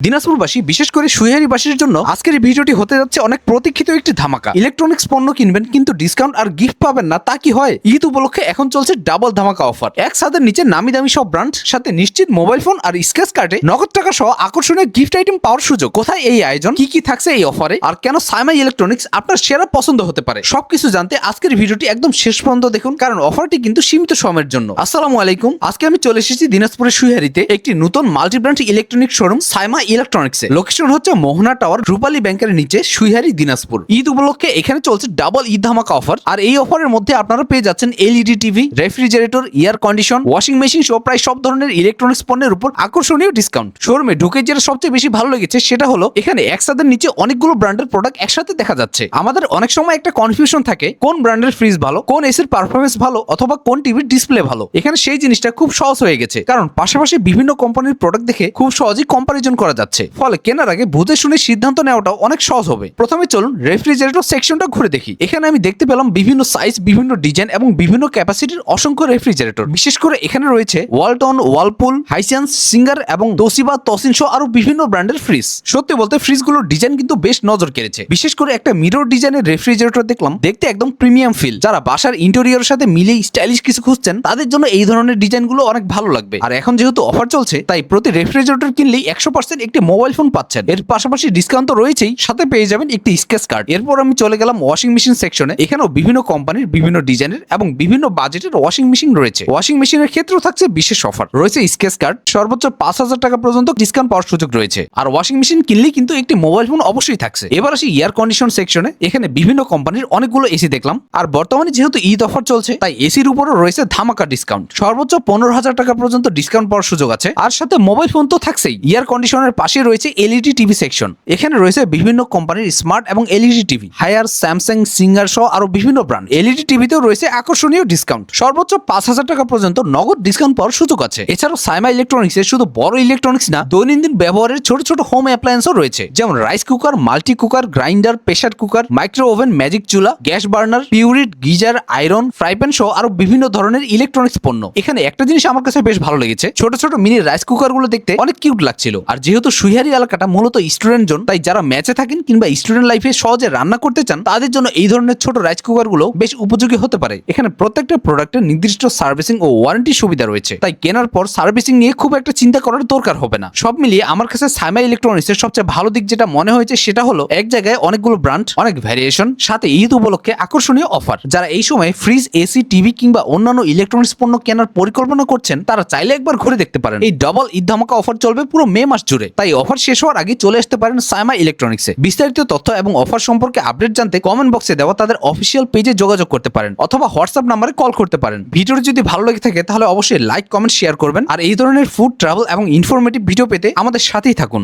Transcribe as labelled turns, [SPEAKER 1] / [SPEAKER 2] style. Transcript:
[SPEAKER 1] দিনাজপুরবাসী বিশেষ করে সুইহারিবাসীর জন্য আজকের এই ভিডিওটি হতে যাচ্ছে অনেক প্রতীক্ষিত একটি ধামাকা। ইলেকট্রনিক্স পণ্য কিনবেন কিন্তু ডিসকাউন্ট আর গিফট পাবেন না, তা কি হয়? ঈদ উপলক্ষে এখন চলছে ডাবল ধামাকা অফার। এক ছাদের নিচে নামি দামি সব ব্র্যান্ড, সাথে নিশ্চিত মোবাইল ফোন আর স্ক্র্যাচ কার্ডে নগদ টাকা সহ আকর্ষণীয় গিফট আইটেম পাওয়ার সুযোগ। কোথায় এই আয়োজন, কি কি থাকছে এই অফারে, আর কেন সাইমা ইলেকট্রনিক্স আপনার সেরা পছন্দ হতে পারে, সবকিছু জানতে আজকের ভিডিওটি একদম শেষ পর্যন্ত দেখুন, কারণ অফারটি কিন্তু সীমিত সময়ের জন্য। আসসালামু আলাইকুম, আজকে আমি চলে এসেছি দিনাজপুরের সুইহারিতে একটি নতুন multi brand electronic showroom Saima ইলেকট্রনিক্সে। লোকেশন হচ্ছে মোহনা টাওয়ার, রূপালী ব্যাংকের নিচে, সুইহারি, দিনাজপুর। ঈদ উপলক্ষে এখানে চলছে ডাবল ঈদ ধামাকা অফার। আর এই অফারের মধ্যে আপনারা পেয়ে যাচ্ছেন LED TV, refrigerator, air condition, washing machine সহ প্রায় সব ধরনের ইলেকট্রনিক্স পণ্যের উপর আকর্ষণীয় ডিসকাউন্ট। শোরুমে ঢুকে যেটা সবচেয়ে বেশি ভালো লেগেছে সেটা হলো এখানে এক ছাদের নিচে অনেকগুলো ব্র্যান্ডের প্রোডাক্ট একসাথে দেখা যাচ্ছে। আমাদের অনেক সময় একটা কনফিউশন থাকে, কোন ব্র্যান্ডের ফ্রিজ ভালো, কোন এসির পারফরমেন্স ভালো, অথবা কোন টিভির ডিসপ্লে ভালো। এখানে সেই জিনিসটা খুব সহজ হয়ে গেছে, কারণ পাশাপাশি বিভিন্ন কোম্পানির প্রোডাক্ট দেখে খুব সহজেই কম্পারিজন করা যাচ্ছে। ফলে কেনার আগে বুঝে শুনে সিদ্ধান্ত নেওয়াটাও অনেক সহজ হবে। প্রথমে চলুন রেফ্রিজারেটর সেকশনটা ঘুরে দেখি। এখানে আমি দেখতে পেলাম বিভিন্ন সাইজ, বিভিন্ন ডিজাইন এবং বিভিন্ন ক্যাপাসিটির অসংখ্য রেফ্রিজারেটর। বিশেষ করে এখানে রয়েছে ওয়ালটন, ওয়ালপুল, হাইসেন্স, সিঙ্গার এবং তোশিবা, তসিন সহ আরো বিভিন্ন ব্র্যান্ডের ফ্রিজ। সত্যি বলতে ফ্রিজগুলোর ডিজাইন কিন্তু বেশ নজর কেড়েছে। বিশেষ করে একটা মিরর ডিজাইনের রেফ্রিজারেটর দেখলাম, দেখতে একদম প্রিমিয়াম ফিল। যারা বাসার ইন্টেরিয়রের সাথে মিলিয়ে স্টাইলিশ কিছু খুঁজছেন তাদের জন্য এই ধরনের ডিজাইনগুলো অনেক ভালো লাগবে। আর এখন যেহেতু অফার চলছে, তাই প্রতি রেফ্রিজারেটর কিনলেই 100% একটি মোবাইল ফোন পাচ্ছেন। এর পাশাপাশি ডিসকাউন্ট তো রয়েছেই, সাথে পেয়ে যাবেন একটি স্ক্র্যাচ কার্ড। এরপর আমি চলে গেলাম ওয়াশিং মেশিন সেকশনে। এখানেও বিভিন্ন কোম্পানির, বিভিন্ন ডিজাইনের এবং বিভিন্ন বাজেটের ওয়াশিং মেশিন রয়েছে। ওয়াশিং মেশিনের ক্ষেত্রেও থাকছে বিশেষ অফার। রয়েছে স্ক্র্যাচ কার্ড, সর্বোচ্চ 5,000 টাকা পর্যন্ত ডিসকাউন্ট পাওয়ার সুযোগ রয়েছে। আর ওয়াশিং মেশিন কিনলেই কিন্তু একটি মোবাইল ফোন অবশ্যই থাকছে। এবার আসি এয়ার কন্ডিশন সেকশনে। এখানে বিভিন্ন কোম্পানির অনেকগুলো এসি দেখলাম। আর বর্তমানে যেহেতু ঈদ অফার চলছে, তাই এসির উপরও রয়েছে ধামাকা ডিসকাউন্ট। সর্বোচ্চ 15,000 টাকা পর্যন্ত ডিসকাউন্ট পাওয়ার সুযোগ আছে। আর সাথে মোবাইল ফোন তো থাকছেই। এয়ার কন্ডিশনের পাশে রয়েছে এলইডি টিভি সেকশন। এখানে রয়েছে বিভিন্ন কোম্পানির স্মার্ট এবং LED TV, Haier, Samsung, Singer সহ আরো বিভিন্ন ব্র্যান্ড। এলইডি টিভিতেও রয়েছে আকর্ষণীয় ডিসকাউন্ট। সর্বোচ্চ 5,000 টাকা পর্যন্ত নগদ ডিসকাউন্ট পাওয়ার সুযোগ আছে। এছাড়াও সাইমা ইলেকট্রনিক্সের শুধু বড় ইলেকট্রনিক্স না, দৈনন্দিন ব্যবহারের ছোট ছোট হোম অ্যাপ্লায়েন্সও রয়েছে, যেমন rice cooker, multi cooker, grinder, pressure cooker, micro oven, magic চুলা, gas burner, Pureit, geyser, iron, fry pan সহ আরো বিভিন্ন ধরনের ইলেকট্রনিক্স পণ্য। এখানে একটা জিনিস আমার কাছে বেশ ভালো লেগেছে, ছোট ছোট মিনি রাইস কুকার গুলো দেখতে অনেক কিউট লাগছিল। আর যেহেতু সুইহারি এলাকাটা মূলত স্টুডেন্ট জোন, তাই যারা ম্যাচে থাকেন কিংবা স্টুডেন্ট লাইফে সহজে রান্না করতে চান তাদের জন্য এই ধরনের ছোট রাইস কুকার গুলো বেশ উপযোগী হতে পারে। এখানে প্রত্যেকটা প্রোডাক্টের নির্দিষ্ট সার্ভিসিং ও ওয়ারেন্টি সুবিধা রয়েছে, তাই কেনার পর সার্ভিসিং নিয়ে খুব একটা চিন্তা করার দরকার হবে না। সব মিলিয়ে আমার কাছে সাইমা ইলেকট্রনিক্সের সবচেয়ে ভালো দিক যেটা মনে হয়েছে সেটা হলো এক জায়গায় অনেকগুলো ব্র্যান্ড, অনেক ভ্যারিয়েশন, সাথে ঈদ উপলক্ষে আকর্ষণীয় অফার। যারা এই সময় ফ্রিজ, এসি, টিভি কিংবা অন্যান্য ইলেকট্রনিক্স পণ্য কেনার পরিকল্পনা করছেন তারা চাইলে একবার ঘুরে দেখতে পারেন। এই ডাবল ঈদ ধামাকা অফার চলবে পুরো মে মাস জুড়ে, তাই অফার শেষ হওয়ার আগে চলে আসতে পারেন সাইমা ইলেকট্রনিক্সে। বিস্তারিত তথ্য এবং অফার সম্পর্কে আপডেট জানতে কমেন্ট বক্সে দেওয়া তাদের অফিসিয়াল পেজে যোগাযোগ করতে পারেন, অথবা হোয়াটসঅ্যাপ নাম্বারে কল করতে পারেন। ভিডিওটি যদি ভালো লেগে থাকে তাহলে অবশ্যই লাইক, কমেন্ট, শেয়ার করবেন। আর এই ধরনের ফুড, ট্রাভেল এবং ইনফরমেটিভ ভিডিও পেতে আমাদের সাথেই থাকুন।